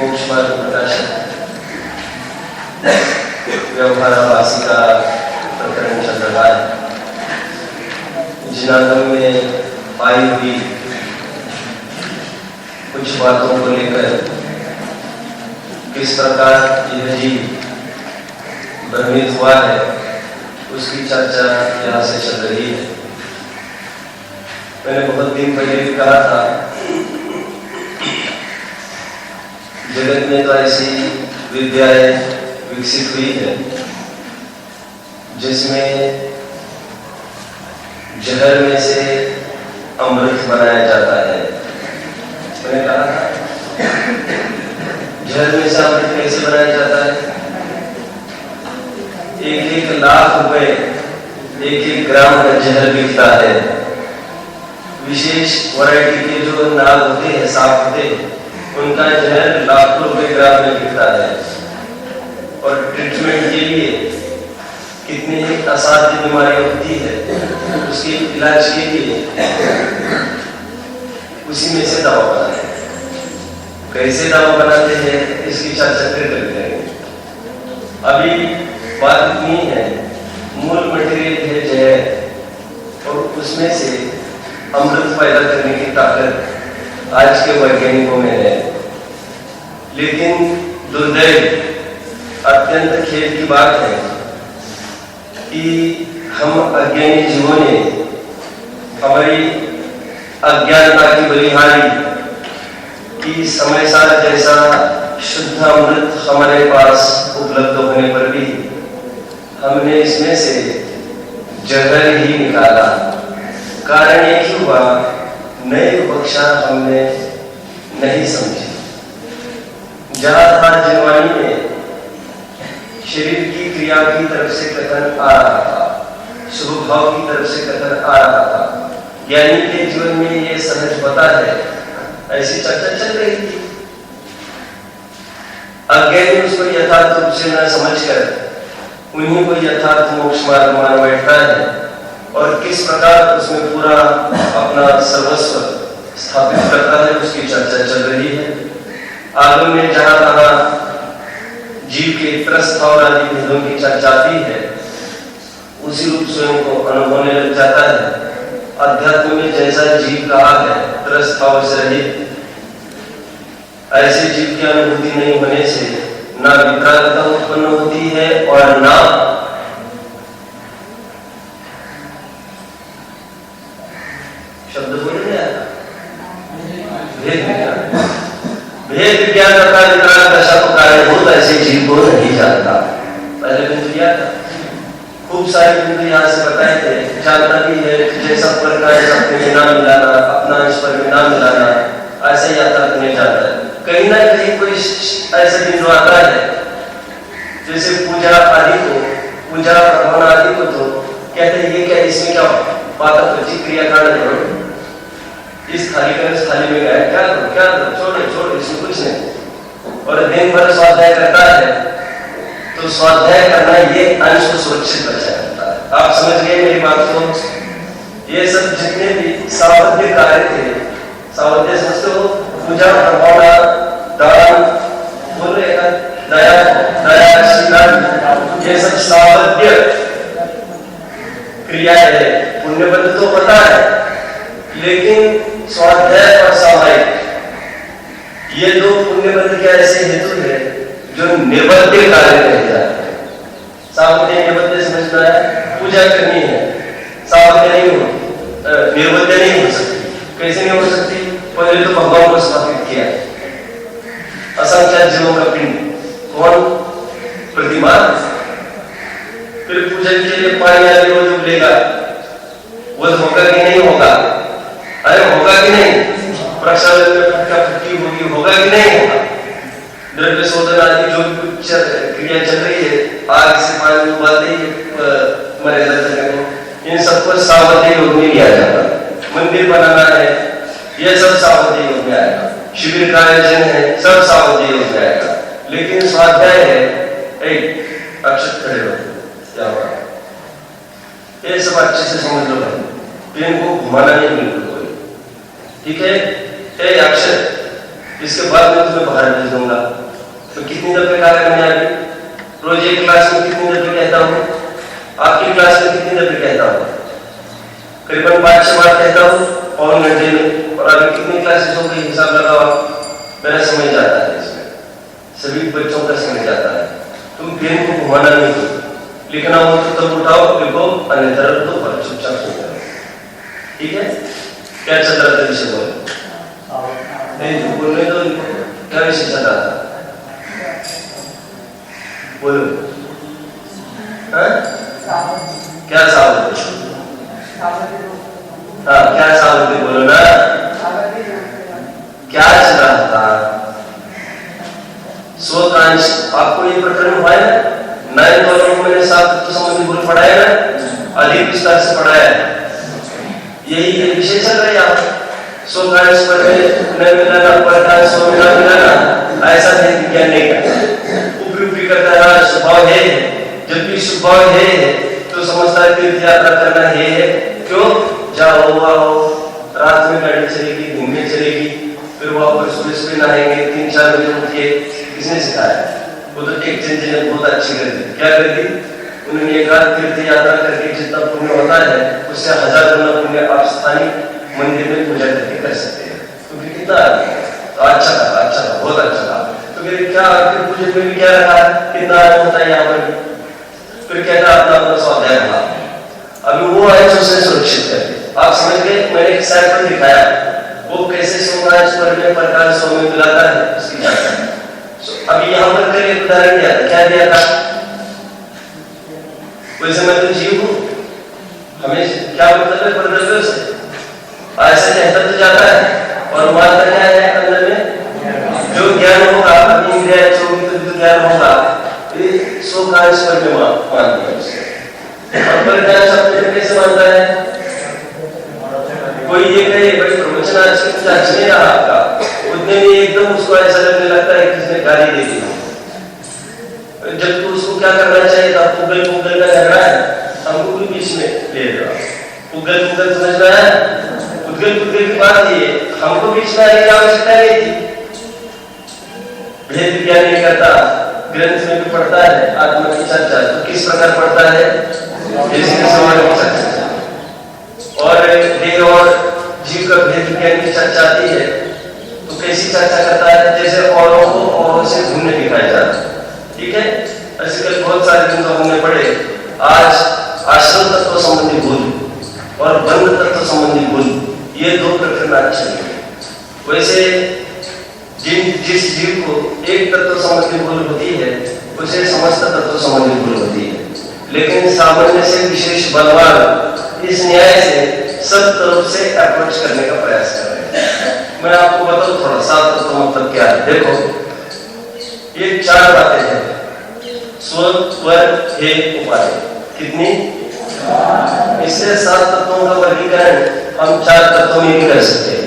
मोक्ष मार्ग प्रकाशन व्यवहारावासी का प्रकरण चल रहा है। जिनागम में आई हुई कुछ बातों को लेकर किस प्रकार यह जीव भ्रमित हुआ है उसकी चर्चा यहाँ से चल रही है। मैंने बहुत दिन पहले भी कहा था, जगत में तो ऐसी विद्याएं विकसित हुई है जिसमें जहर में से अमृत बनाया जाता है। मैंने कहा था जहर में से अमृत कैसे बनाया जाता है? 1-1 लाख रुपए 1-1 ग्राम का जहर बिकता है। विशेष वैरायटी के जो नाग होते हैं, सांप होते हैं, उनका जहर लाखों रुपए ग्राम में बिकता है। और ट्रीटमेंट के लिए कितनी ही असाध्य बीमारियां होती है, उसके इलाज के लिए उसी में से दवा बनाते हैं। कैसे दवा बनाते हैं इसकी चर्चा फिर करते हैं। अभी बात इतनी है, मूल मटेरियल है जहर, और उसमें से अमृत पैदा करने की ताकत आज के वैज्ञानिकों में है। लेकिन दुर्दैव, अत्यंत खेद की बात है कि हम अज्ञानी जीवों ने हमारी अज्ञानता की बलिहारी कि समय सार जैसा शुद्ध अमृत हमारे पास उपलब्ध होने पर भी हमने इसमें से जहर ही निकाला। कारण एक ही हुआ, नई कक्षा हमने नहीं समझी। जहां था जीवानी में शरीर की क्रिया की तरफ से कथन आ रहा था, शुभ भाव की तरफ से कथन आ रहा था, ज्ञानी के जीवन में ये सहज होता है, ऐसी चर्चा चल रही थी। अज्ञानी उसको यथार्थ रूप से न समझकर उन्हीं को यथार्थ मोक्ष मार्ग मान बैठता है और किस प्रकार उसमें पूरा अपना सर्वस्व स्थापित करता है, उसकी चर्चा चल रही है। आगे में जहां तहां जीव के त्रस्त और आदि भेदों की चर्चा आती है, उसी रूप स्वयं को अनुभव होने लग जाता है। अध्यात्म में जैसा जीव कहा है त्रस्त और से रहित, ऐसे जीव की अनुभूति नहीं होने से ना विकरालता उत्पन्न होती है और ना शब्द बोले भेद विज्ञान का विकराल दशा को कारणभूत ऐसे जीव को नहीं जानता। पहले बिंदु दिया था, खूब सारे बिंदु यहाँ से बताए थे। जानता भी है जैसा फल का अपने नाम मिलाना, अपना ईश्वर में नाम मिलाना, ऐसे यात्रा नहीं जाता है। कहीं ना कहीं कोई ऐसे बिंदु आता है, जैसे पूजा आदि को, पूजा भगवान आदि को तो कहते हैं ये क्या, इसमें क्या पाता क्रिया कांड करो, इस थाली का इस थाली में गया, क्या करो क्या करो, छोड़ो इसमें कुछ नहीं। और दिन भर स्वाध्याय करता है तो स्वाध्याय करना ये अंश को सुरक्षित रखा जाता है। आप समझ गए मेरी बात को? ये सब जितने भी सावध्य कार्य थे, सावध्य समझते हो, पूजा भावना, दान, बोल रहे दया शीलन, ये सब सावध्य क्रिया है। पुण्यबद्ध तो पता है, लेकिन स्वाध्याय और सामायिक ये दो पुण्यबद्ध के ऐसे हेतु है जो निबद्ध कार्य रह जाते हैं। सावध्य निबद्ध समझना है, पूजा करनी है, सावध्य नहीं हो, निबद्ध नहीं हो सकती। कैसे नहीं हो सकती? पहले तो भगवान को स्थापित किया, असंख्य जीवों का पिंड, कौन? प्रतिमा। फिर पूजन के लिए पानी आदि वो जो लेगा वो होगा कि नहीं होगा? अरे होगा कि नहीं? प्रक्षालन में फटका फटकी होगी, होगा कि नहीं होगा? द्रव्य शोधन आदि जो कुछ क्रिया चल रही है, आग से पानी उबालते ही मर्यादा करने को, इन सबको सावध्य योग में लिया जाता है। मंदिर बनाना है, यह सब सावध्य योग में आएगा। शिविर का आयोजन है, सब सावध्य योग में आएगा। लेकिन स्वाध्याय है, एक अक्षत खड़े हो, क्या होगा? ये सब अच्छे से समझ लो भाई, पेन को घुमाना नहीं बिल्कुल कोई, ठीक है? एक अक्षर इसके बाद मैं तुम्हें बाहर भेज दूंगा। तो कितनी दफे कहा मैंने अभी? रोज एक क्लास में कितनी दफे कहता हूँ? आपकी क्लास में कितनी दफे कहता हूँ? करीबन 5-6 बार कहता हूँ पौन घंटे में। और अभी कितनी क्लासेस हो गई हिसाब लगाओ। मेरा समझ जाता है, इसमें सभी बच्चों का समझ जाता है। तुम पेन को घुमाना नहीं दो, लिखना हो तो तब उठाओ, लिखो, अन्यथा रख दो और चुपचाप सुन जाओ। ठीक है? क्या चल रहा था विषय? बोलो नहीं, बोलने दो। क्या विषय चल रहा था? बोलो। क्या सावधानी? हाँ, क्या सावधानी? बोलो ना, क्या चल रहा था? स्वकांश। आपको ये प्रकरण हुआ है ना? 9th वालों को मैंने 7 तत्व संबंधी गुण पढ़ाया ना, अधिक विस्तार से पढ़ाया है। यही विषय चल रहा है यहाँ। स्वकांश पर न मिलाना, परकांश स्व में न मिलाना, ऐसा विज्ञान नहीं करता। ऊपरी करता है, स्वभाव है। जब भी स्वभाव है तो समझता है तीर्थ यात्रा करना है। क्यों? जाओ आओ, रात में गाड़ी चलेगी, दिन में चलेगी, फिर वापस सुबह नहाएंगे, 3-4 बजे उठिए। किसने सिखाया? वो तो एक जन ने बहुत अच्छी कर दी। क्या कर दी? उन्होंने एक तीर्थ यात्रा करके जितना पुण्य होता है उससे 1000 गुना पुण्य आप स्थानीय मंदिर में पूजा करके कर सकते हैं। क्योंकि कितना तो अच्छा था, बहुत अच्छा था। तो फिर क्या पूजा में भी क्या रखा? कितना होता है यहाँ पर? फिर क्या था? अपना स्वाध्याय रहा। अभी वो है जो उसे सुरक्षित करके। आप समझ गए? मैंने एक सैंपल दिखाया वो कैसे स्वकांश पर में परकांश स्व में मिलाता है, उसकी जाता। अभी यहाँ पर कल एक उदाहरण दिया था। क्या दिया था? वैसे मैं तो जीव हूँ, हमें क्या मतलब है परद्रव्यों से? ऐसे कहता तो जाता है और मानता क्या है अंदर में? जो ज्ञान होगा, अपनी इंद्रियां चोगी तो ज्ञान होगा, ये स्वकांश पर में मानता है उसको। और परकांश अपने कैसे मानता है? कोई ये कहे भाई प्रवचन आज की कुछ अच्छा नहीं रहा आपका, उतने में एकदम उसको ऐसा लगने लगता है किसने गाली दे दी। जब तो उसको क्या करना चाहिए था? पुगल का झगड़ा है, हमको भी बीच में ले रहा। पुगल समझ रहा है? पुगल की बात ये, हमको बीच में आने की आवश्यकता नहीं थी। भेद विज्ञान नहीं करता, ग्रंथ में भी पढ़ता है आत्मा की चर्चा। तो किस प्रकार पढ़ता है? जैसे समान हो सकता है। और देह और जीव का भेद विज्ञान की चर्चा आती है तो कैसी चर्चा करता है? जैसे औरों को औरों से भिन्न दिखाया जाता है। ठीक है? ऐसे कल बहुत सारे दिन तो हमने पढ़े। आज आश्रम तत्व संबंधी गुण और बंध तत्व संबंधी गुण, ये 2 प्रकरण अच्छे हैं। वैसे जिस जीव को एक तत्व संबंधी गुण होती है उसे समस्त तत्व संबंधी गुण होती है। लेकिन सामान्य से विशेष बलवान इस न्याय से सब तरफ से अप्रोच करने का प्रयास कर रहे हैं। मैं आपको बताऊं थोड़ा सा तत्व मतलब क्या है। देखो, ये 4 बातें हैं। स्व, वर, हे, उपाय। कितनी? इससे 7 तत्वों का वर्गीकरण हम 4 तत्वों में भी कर सकते हैं।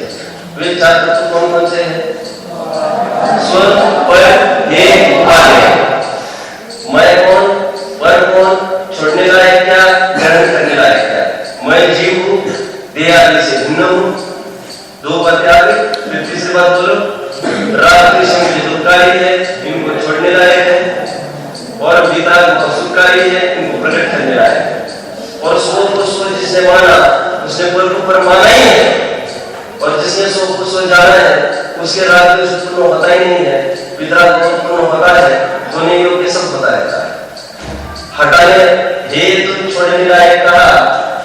वे 4 तत्व कौन कौन से हैं? स्व, वर, हे, उपाय। मैं कौन, वर कौन, छोड़ने लायक क्या, ग्रहण करने लायक क्या? मैं जीव हूँ, देह आदि से भिन्न हूँ। 2 बातें आ गई। फिर तीसरी बात बोलो, राग कृष्ण दुखकारी है, इनको छोड़ने लायक है। और वितराग सुखकारी है, इनको प्रकट करने लायक है। और स्व को स्व जिसने माना उसने पर को पर माना ही है। और जिसने स्व को स्व जाना है उसके राग द्वेष उत्पन्न होता ही नहीं है, वितराग उत्पन्न होता है, होने योग्य सब होता रहता है। हटाने हे तो छोड़ने लायक कहा,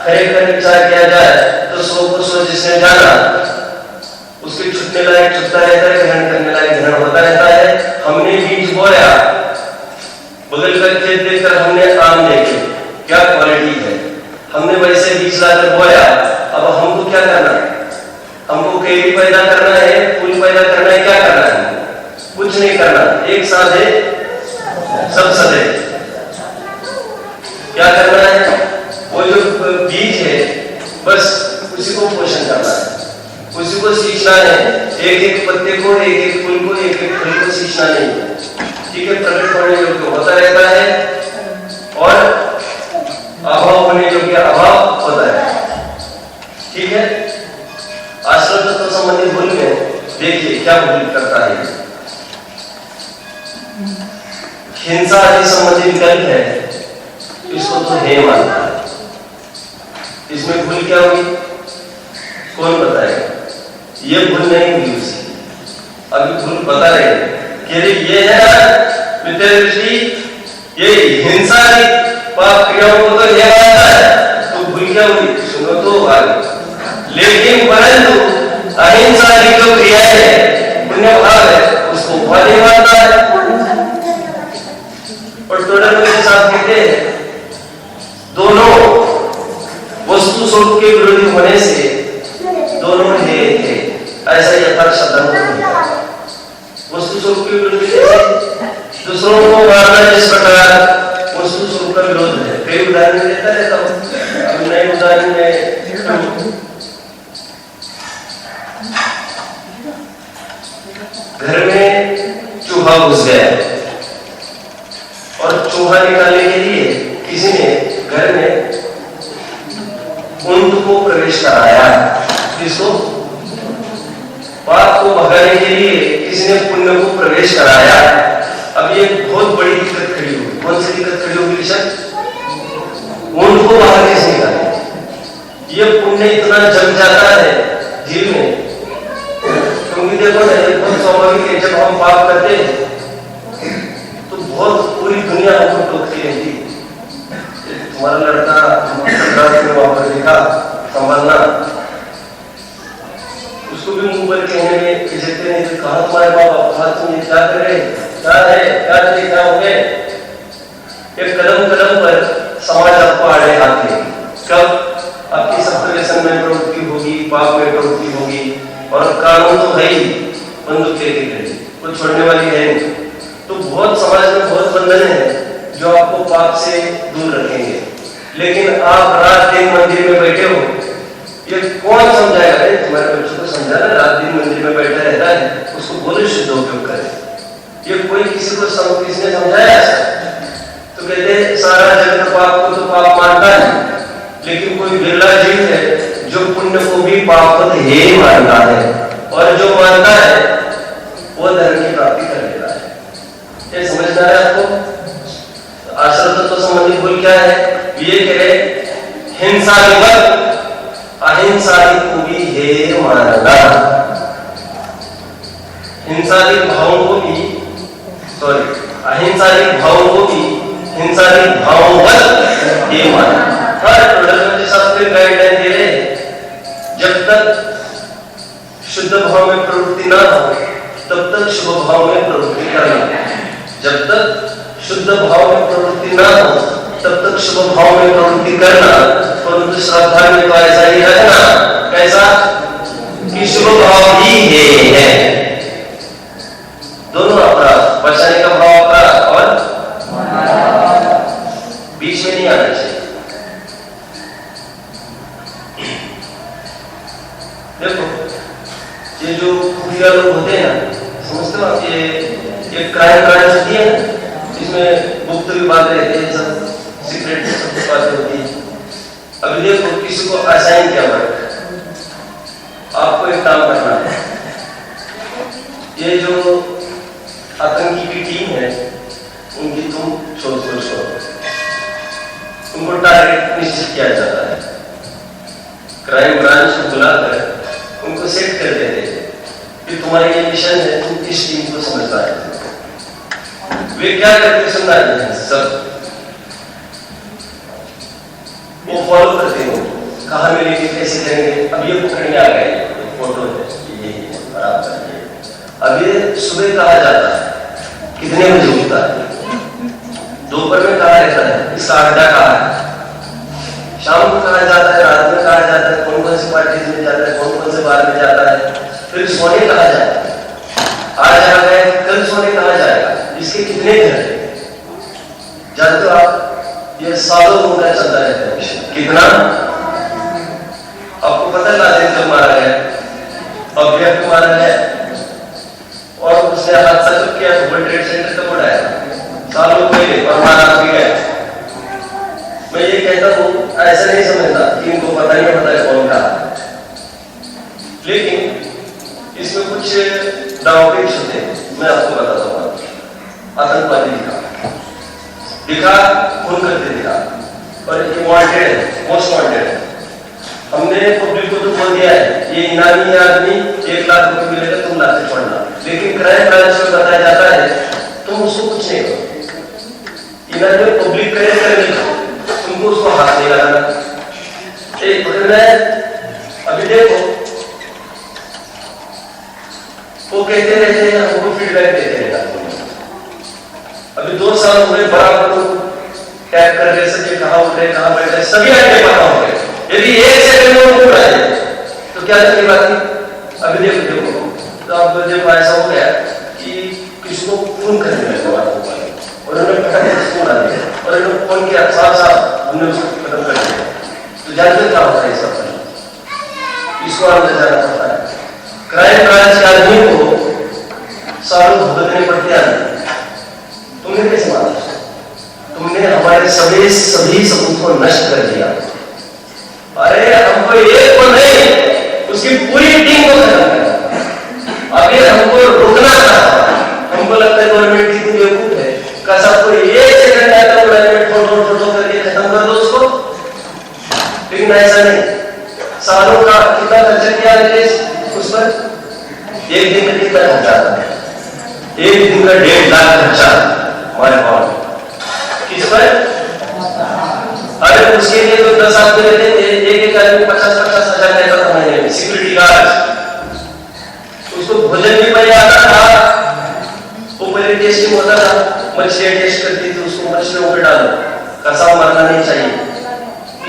खरे खरे विचार किया जाए तो स्व को स्व जिसने जाना उसके छूटने लायक छूटता रहता है, ग्रहण करने लायक ग्रहण होता रहता है। हमने बीज बोया, बगल का खेत देखकर हमने आम देखे, क्या क्वालिटी है, हमने वैसे बीज लाकर बोया। अब हमको क्या करना है? हमको केली पैदा करना है, फूल पैदा करना है, क्या करना है? कुछ नहीं करना। एक साथ है सब सदे। क्या करना है? वो जो बीज है बस उसी को पोषण करना है, उसी को सींचना है। एक एक पत्ते को, एक एक फूल को, एक एक फूल को सींचना नहीं है। ठीक है? प्रकट होने योग्य होता रहता है और अभाव होने योग्य अभाव होता है। ठीक है? आश्रम तत्व संबंधी गुण में देखिए क्या भूल करता है। हिंसा आदि संबंधी विकल्प है, इसको तो हे मानता है। इसमें भूल क्या हुई, कौन बताएगा? ये भूल नहीं हुई उसकी, अभी भूल बता रहे कि ये है विद्यार्थी, ये हिंसा की पाप क्रियाओं को तो ये मानता है, तो भूल क्या हुई? सुनो तो आगे। लेकिन परंतु अहिंसा की जो क्रिया है, पुण्य भाव है, उसको बहुत नहीं मानता है। और टोटल के साथ कहते हैं दोनों वस्तु स्वरूप के विरोधी होने से दोनों हे थे, ऐसा यथार्थ शब्द वस्तु स्वरूप के विरोधी कैसे? दूसरों को मारना जिस प्रकार वस्तु स्वरूप का विरोध है। कई उदाहरण देता रहता हूं, अभी नए उदाहरण में घर में चूहा घुस गया और चूहा निकालने के लिए किसी ने घर में ऊंट को प्रवेश कराया। किसको? पाप को भगाने के लिए किसी ने पुण्य को प्रवेश कराया। अब ये बहुत बड़ी दिक्कत खड़ी होगी। कौन सी दिक्कत खड़ी होगी ऋषभ? ऊंट को बाहर कैसे निकाले? ये पुण्य इतना जम जाता है जीव में, क्योंकि देखो ना, ये बहुत स्वाभाविक है। जब हम पाप करते हैं तो बहुत पूरी दुनिया हमको टोकती रहती। तुम्हारा लड़का वहां पर देखा संभालना, उसको भी मुंह पर कहने में खिजते नहीं तो कहा तुम्हारे बाबा, कहा तुम ये क्या कर रहे, क्या है, क्या हो गए? एक कदम कदम पर समाज आपको आड़े हाथ लेगी। कब? आपकी सप्तव्यसन में प्रवृत्ति होगी, पाप में प्रवृत्ति होगी, और कानून तो है ही, बंदूक लेके खड़ी, वो छोड़ने वाली है नहीं। तो बहुत समाज में बहुत बंधन है जो आपको पाप से दूर रखेंगे। लेकिन आप रात दिन मंदिर में बैठे हो, ये कौन समझाएगा? तुम्हारे बच्चों को समझाना, रात दिन मंदिर में बैठा रहता है, उसको बोले शुद्ध उपयोग करे। ये कोई किसी को किसने समझाया ऐसा? तो कहते सारा जगत पाप को तो पाप मानता है, लेकिन कोई बिरला जीव है जो पुण्य को भी पाप ही मानता है, और जो मानता है वो धर्म की प्राप्ति कर लेता है। ये समझना है आपको। आश्रम तत्व संबंधी भूल क्या है? ये कहे हिंसा विवत अहिंसा को भी हे मानना, हिंसात्मक भावों को भी, अहिंसात्मक भावों को भी हिंसात्मक भाववत हे मानना। हर प्रधानमंत्री शास्त्र गाइडलाइन दे रहे हैं, जब तक शुद्ध भाव में प्रवृत्ति ना हो तब तक शुभ भाव में प्रवृत्ति करना। जब तक शुद्ध भाव में प्रवृत्ति ना हो तब तक शुभ भाव में प्रवृत्ति करना। परंतु श्रद्धा में तो ऐसा ही रखना, कैसा कि शुभ भाव ही है। दोनों अपना बचाने का भाव अपना और बीच में नहीं आना चाहिए। देखो ये जो खुफिया लोग होते हैं ना, समझते हो आप? ये क्राइम ब्रांच होती है, इसमें गुप्त विभाग रहते हैं, सब सीक्रेट बातें होती है। अभी देखो किसी को असाइन किया वर्क, आपको एक काम करना है। ये जो आतंकी की टीम है उनकी तुम शोधखोज करो, उनको टारगेट निश्चित किया जाता है। क्राइम ब्रांच को बुलाकर उनको सेट कर देते हैं कि तुम्हारा ये मिशन है, तुम इस टीम को समझता है। वे क्या करते सुनना है सब, वो फॉलो करते हो, कहाँ मिलेंगे, कैसे करेंगे। अब ये पकड़ने आ गए, फोटो है, यही है, बराबर है। अब ये सुबह कहा जाता है, कितने बजे उठता है, दोपहर में कहा रहता है, इसका अड्डा कहाँ है, शाम को कहा जाता है, रात में कहा जाता है, कौन कौन सी पार्टीज में जाता है, कौन कौन से बार में जाता है, फिर सोने कहा जाता है। आज आ गए, कल सोने कहा जाएगा। इसके कितने घर जानते हो आप? ये सालों मुद्दा चलता रहता है। कितना आपको पता है? लादेन कब मारा गया, अभ्यर्थ मारा गया, और उसने हादसा कब किया? वर्ल्ड ट्रेड सेंटर कब उड़ाया? सालों पहले, और मारा भी गया। मैं ये कहता हूँ ऐसा नहीं समझता कि इनको पता नहीं पता है कौन कहा, लेकिन इसमें इसमें कुछ ड्रामेटिक्स होते हैं, मैं आपको बताता हूँ। आतंकवादी दिखा खून करते दिखा, और ये वांटेड है, मोस्ट वांटेड है। हमने पब्लिक को तो बोल दिया है ये इनामी आदमी 1 लाख रुपए मिलेगा, तुम लाते छोड़ना, लेकिन क्राइम ब्रांच में बताया जाता है तुम उसको कुछ नहीं करो। इनामी पब्लिक करे तुमको उसको हाथ नहीं लगाना। एक पकड़ना है, अभी देखो वो कहते रहते हैं, हमको फीडबैक देते हैं। अभी 2 साल हुए, बराबर टैग कर रहे, सके कहाँ उठ रहे, कहाँ बैठ रहे, सभी आगे पता हो गए। यदि 1 सेकंड में उठ रहा है तो क्या करनी बात थी? अभी देखो तो अब जब ऐसा हो गया कि किसको फोन करने लगा बात हो पाई, और उन्होंने फटाके से फोन आ दिया, और उन्होंने फोन किया, साफ हमने उसको खत्म कर दिया। तो जानते क्या होता है इसका फल? इसको अंदर जाना पड़ता है। क्राइम ब्रांच के आदमी को सालों भुगतने पड़ते हैं। तुमने कैसे माना? तुमने हमारे सभी सबूत को नष्ट कर दिया। अरे हमको एक को नहीं, उसकी पूरी टीम को खत्म करना। अभी हमको रोकना था। हमको लगता है गवर्नमेंट कितनी बेवकूफ है, कसम को 1 सेकंड आता है गवर्नमेंट फोटो करके खत्म कर दो उसको, लेकिन ऐसा नहीं। सालों का कितना खर्चा किया उस पर? 1 दिन में कितना खर्चा आता है? 1 दिन का 1.5 लाख खर्चा। माय गॉड, किस पर? अरे उसके लिए तो 10 आदमी रहते थे, एक आदमी 50-50 हजार लेता था महीने में, सिक्योरिटी गार्ड। उसको भोजन भी बढ़िया आता था, वो पहले टेस्टिंग होता था, मछलियां टेस्ट करती थी, उसको मछलियों पे डालो, कसाव मरना नहीं चाहिए।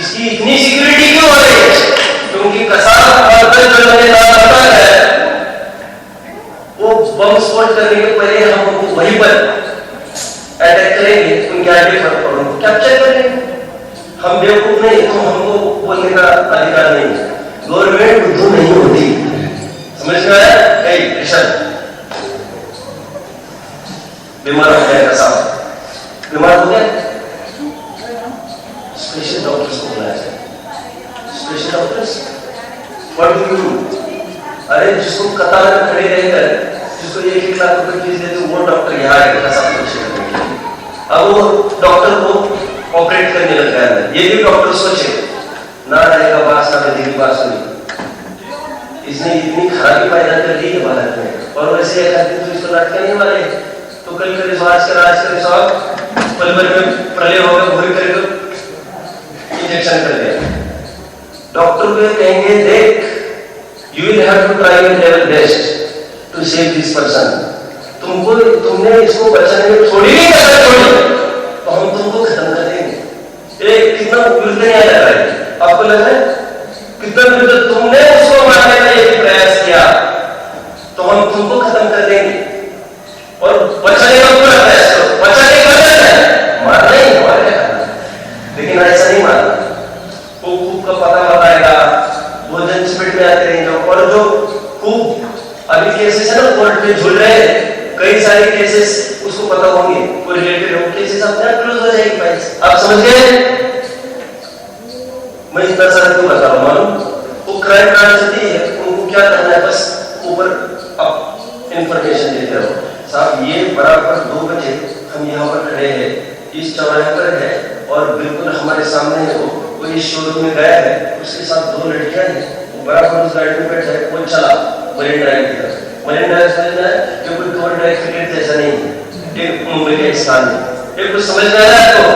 इसकी इतनी सिक्योरिटी क्यों हो रही है? क्योंकि कसाव आता है, वो बम स्फोट करने के पहले हम वहीं पर अटैक करेंगे, उनके आगे कैप्चर करेंगे। हम बेवकूफ नहीं, तो हमको बोलने का अधिकार नहीं है। गवर्नमेंट बुद्धू नहीं होती, समझ में आया? बीमार हो गया कसाव, बीमार हो गया, स्पेशल डॉक्टर्स को बुलाया जाए। Special doctors what do you do? अरे जिसको कतार में खड़े रहकर जिसको 1 लाख रुपए फीस देते वो डॉक्टर यहाँ आएगा कसाव को चेक करने के लिए। अब वो डॉक्टर को ऑपरेट करने लग गया है। ये भी डॉक्टर सोचे ना रहेगा बात, ना रहेगी बात सुनी। इसने इतनी खराबी पैदा कर दी है भारत में, और वैसे एक आदमी तो इसको लटके नहीं वाले, तो कल करे सो आज करे साहब, पल भर में प्रलय होगा, भूल करेगा, इंजेक्शन कर दिया। डॉक्टर को कहेंगे देख, you will have to try your level best to save this person. तुमने इसको बचाने में थोड़ी भी कसर छोड़ी तो हम तुमको खत्म कर देंगे। एक कितना विरुद्ध नहीं लग रहा है आपको? लग रहा है कितना विरुद्ध? तुमने उसको मारने का यदि प्रयास किया तो हम तुमको खत्म कर देंगे, और बचाने का पूरा प्रयास करो। बचाने का है, मारना ही हमारे करना, लेकिन ऐसा नहीं मारना। वो खूब का पता बताएगा, भोजन चपेट में आते रहेंगे, और जो खूब अभी केसेस है ना कोर्ट में झूल रहे हैं, कई सारे केसेस उसको पता होंगे, कोई रिलेटेड हो, केसेस अपने आप क्लोज हो जाएगी फाइल्स। आप समझ गए? मैं इतना सारा क्यों बता रहा हूं? मालूम वो क्राइम ब्रांच होती है, उनको क्या करना है, बस ऊपर आप इंफॉर्मेशन देते रहो। साहब ये बराबर 2 बजे हम यहाँ पर खड़े हैं, इस चौराहे पर है, और बिल्कुल हमारे सामने है वो इस शोरूम में गया है, उसके साथ 2 लड़कियां हैं, वो बराबर उस गाड़ी में बैठा है, वो चला मरीन ड्राइव की तरफ। मरीन ड्राइव समझना है कि कोई कवर ड्राइव क्रिकेट जैसा नहीं है, एक मुंबई का एक स्थान है। एक कुछ समझ में आया आपको?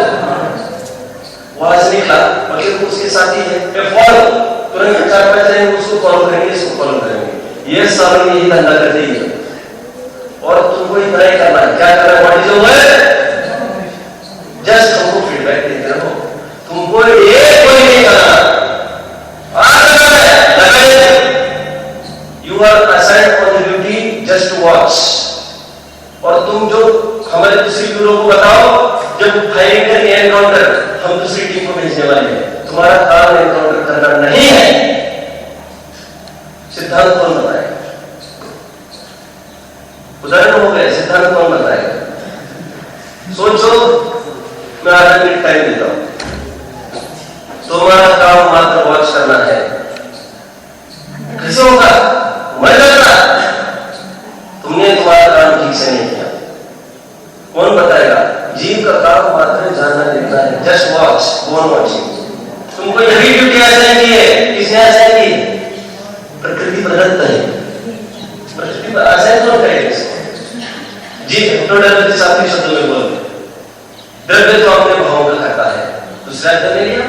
वहां से निकला और फिर उसके साथी है, फॉलो तुरंत 4-5 जने उसको फॉलो करेंगे, इसको फॉलो करेंगे। ये सालों में यही धंधा करती है, और तुमको इतना ही करना है। क्या करना है? What is your work? Just हमको फीडबैक देते रहो, तुमको एक कोई नहीं करना। You are assigned on the duty just to watch। और तुम जो हमारे दूसरी ब्यूरो को बताओ, जब फायरिंग करेंगे एनकाउंटर, हम दूसरी टीम को भेजने वाले हैं। तुम्हारा काम एनकाउंटर करना नहीं है। सिद्धांत कौन बताएगा? उदाहरण हो गए, सिद्धांत कौन बताएगा? सोचो, मैं आधा मिनट टाइम देता हूं। तुम्हारा काम मात्र वॉच करना है। कैसे होगा? मर जाना कौन बताएगा? जीव का काम मात्र जानना देखना है। Just watch, go on watching. तुमको यही ड्यूटी असाइन की है। किसने असाइन की? प्रकृति प्रदत्त है। प्रकृति पर असाइन कौन करेगा इसको? जीव तो डर साथी शब्दों में बोल, द्रव्य तो अपने भावों का खाता है, दूसरा अर्थ ले लिया।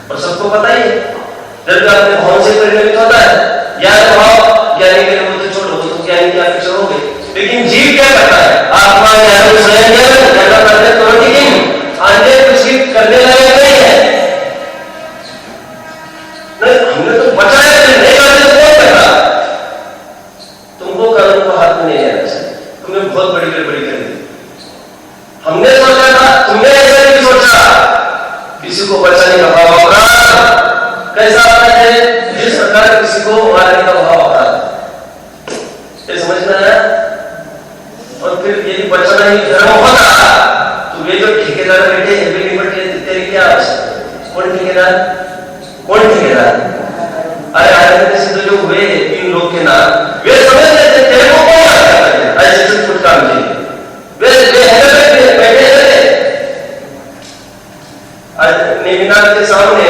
और सबको पता ही द्रव्य अपने भावों से परिणमित होता है। ज्ञान भाव ज्ञानी के लिए तो छोड़ो, तो ज्ञानी की अपेक्षा हो गई। लेकिन जीव क्या करता है? आत्मा ज्ञान स्वयं ज्ञान करते तो ठीक, अन्य कुछ करने लायक नहीं है। नहीं, हमने तो बचाया, नहीं करते तो कौन कर रहा? तुमको कानून को हाथ में नहीं लेना चाहिए। तुमने बहुत बड़ी गड़बड़ी कर दी। हमने सोचा था, तुमने ऐसा नहीं सोचा। किसी को बचाने का भाव अपराध कैसा अपराध है? जिस प्रकार किसी को मारने का भाव अपराध। ये समझ में आया? और फिर यदि बचाना ही धर्म होता तो वे जो ठेकेदार बैठे हैं वे निपटे तेरी क्या आवश्यकता? कौन ठेकेदार? कौन ठेकेदार? अरे आगे से तो जो हुए 3 लोग के नाम, वे समझ लेते तेरे को कौन आता है ऐसे छुटपुट काम किए। वे बैठे थे आज नेमिनाथ के सामने,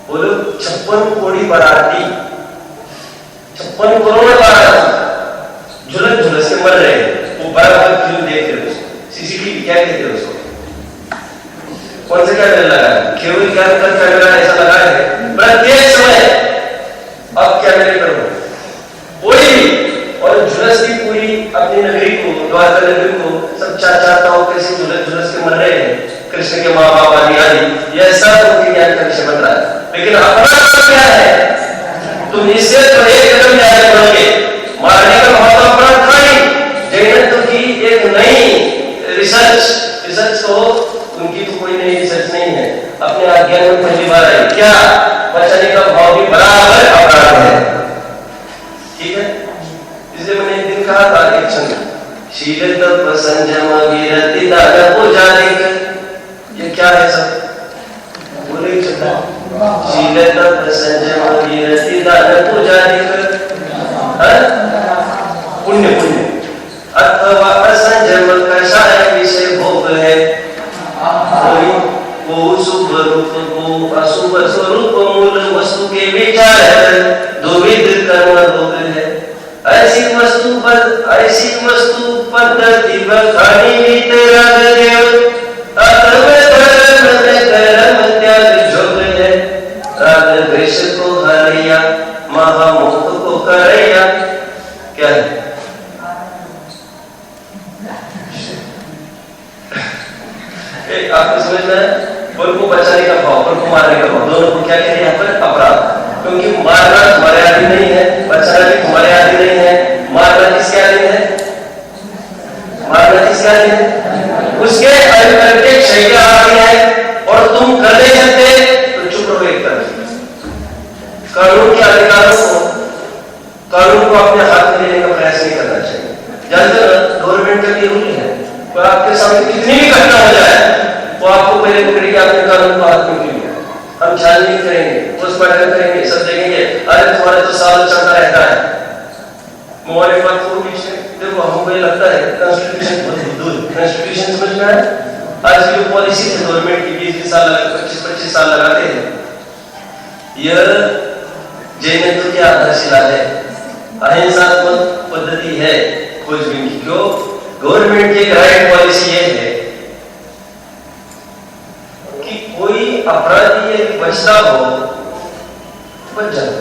बोलो 56 कोड़ी बाराती, 56 करोड़ बाराती झुलस झुलस के मर रहे हैं। वो बराबर फिल्म देख रहे उसको, सीसीटीवी क्या कहते हैं उसको, कौन सा कैमरा लगा है? केवल कैमरा ऐसा लगा है प्रत्येक समय। अब कैमरे करो कोई भी, और झुलस की पूरी अपनी नगरी को, द्वारका नगरी को सब चाहता हो कैसे झुलस झुलस के मर रहे हैं। कृष्ण के माँ बाप आदि आदि, यह सब उनके ज्ञान का विषय बन रहा है। लेकिन अपराध क्या है? तुम इससे तो एक कदम ज्यादा बढ़ोगे। मारने का बहुत अपराध था ही। जैनत्व की एक नई रिसर्च को, उनकी तो कोई नई रिसर्च नहीं है, अपने अज्ञान में पहली बार आई। क्या? बचाने का भाव भी बराबर अपराध है। ठीक है, इसलिए मैंने एक दिन कहा था एक छंद, शील तप संयम विरति दान पूजा। ये क्या है सब? बोले शील तप संयम विरति दान पूजा। पुण्य पुण्य अथवा असंयम कषाय विषय भोग है। को शुभ रूप को अशुभ स्वरूप मूल वस्तु के विचार द्विविध कर्म भोग है। ऐसी वस्तु पद्धति बखानी वितराग देव। अथर्व धर्म में कर्म त्याग जोग है। राग द्वेष को हरिया महामोह को करैया। क्या है? आपको समझ में है? कोई को बचाने का भाव, कोई को मारने का भाव, दोनों को क्या कह रहे हैं यहाँ पर? अपराध। क्योंकि मारना तुम्हारे आदि नहीं है, बचाना भी तुम्हारे आदि नहीं है। मारना किसके आदि है? मारना किसके आदि है? उसके अल्टरनेट शैली आदि है। और तुम कर नहीं सकते तो चुप रहो एक तरफ। कानून के अधिकारों को, कानून को अपने हाथ में लेने का प्रयास नहीं करना चाहिए। जानते हो गवर्नमेंट का ये रूल है, तो आपके सामने कितनी भी घटना हो जाए वो आपको पहले पकड़ेगी, आपने कानून को हाथ में लिया। हम छानबीन करेंगे, पोस्टमार्टम करेंगे, सब देखेंगे। अरे तुम्हारा तो साल चलता रहता है। मोबाइल बात को बीच में देखो, हमको ये लगता है कॉन्स्टिट्यूशन बहुत दूर, कॉन्स्टिट्यूशन समझ में आया? आज की जो पॉलिसी है गवर्नमेंट की 20 साल 25 साल लगाते हैं, यह जैनत्व की आधारशिला है, अहिंसात्मक पद्धति है खोजबीन की। क्यों? गवर्नमेंट की राइट पॉलिसी ये है कि कोई अपराधी यदि बचता हो बच जाए,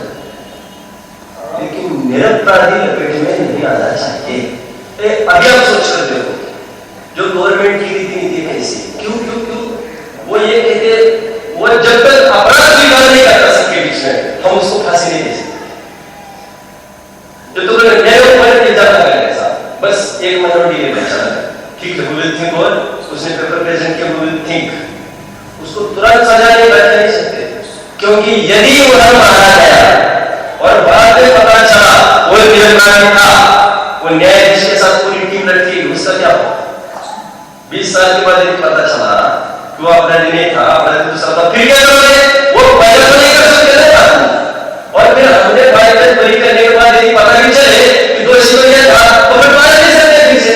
लेकिन निरपराधी लपेट में नहीं आना चाहिए। अभी आप सोच कर देखो, जो गवर्नमेंट की रीति नीति कैसी, क्यों क्यों क्यों? वो ये कहते वो जब तक अपराध स्वीकार नहीं करता सबके बीच में, हम उसको फांसी नहीं दे सकते। जो तुमने न्याय जाता है बस एक माइनॉरिटी के बच्चा है, ठीक है, विल थिंक, और उसने पेपर प्रेजेंट किया, विल थिंक, उसको तुरंत सजा नहीं बैठ नहीं सकते। क्योंकि यदि वह मारा गया और बाद में पता चला वो निरपराधी था, वो न्यायाधीश के साथ पूरी टीम लड़की, उसका क्या होगा? 20 साल के बाद यदि पता चला कि वो अपराधी नहीं था, अपराधी दूसरा था, फिर क्या करोगे? वो पहले तो नहीं कर सकते ना। और फिर हमने बरी करने के बाद यदि पता नहीं चले कि दोषी तो यह था, तो फिर मार नहीं सकते फिर से।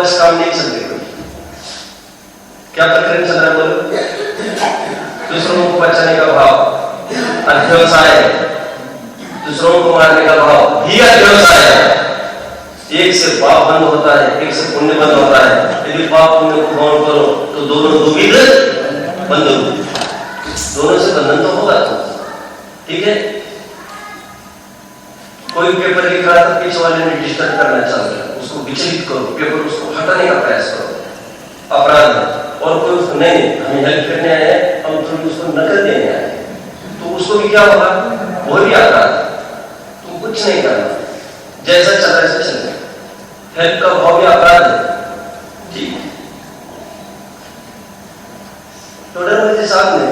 बस काम नहीं चलते कोई। क्या प्रकरण चल रहा है बोलो? दूसरों को बचाने का भाव अध्यवसाय है, दूसरों को मारने का भाव भी अध्यवसाय है। एक से पाप बंद होता है, एक से पुण्य बंद होता है। यदि पाप पुण्य को गौण करो तो दोनों दुविध बंधु, दोनों से बंधन तो होगा तो ठीक है। कोई पेपर लिख रहा था, पीछे वाले ने डिस्टर्ब करना चाह रहा, उसको विचलित करो, पेपर उसको हटाने का प्रयास करो, अपराध है। और कोई उसको नहीं, हमें हेल्प करने आए हैं, हम थोड़ी उसको नकल देने आए, तो उसको भी क्या होगा? वो भी अपराध। तुम कुछ नहीं करना, जैसा चल रहा है ऐसा चल। हेल्प का भाव भी अपराध है, ठीक। टोडरमल साहब ने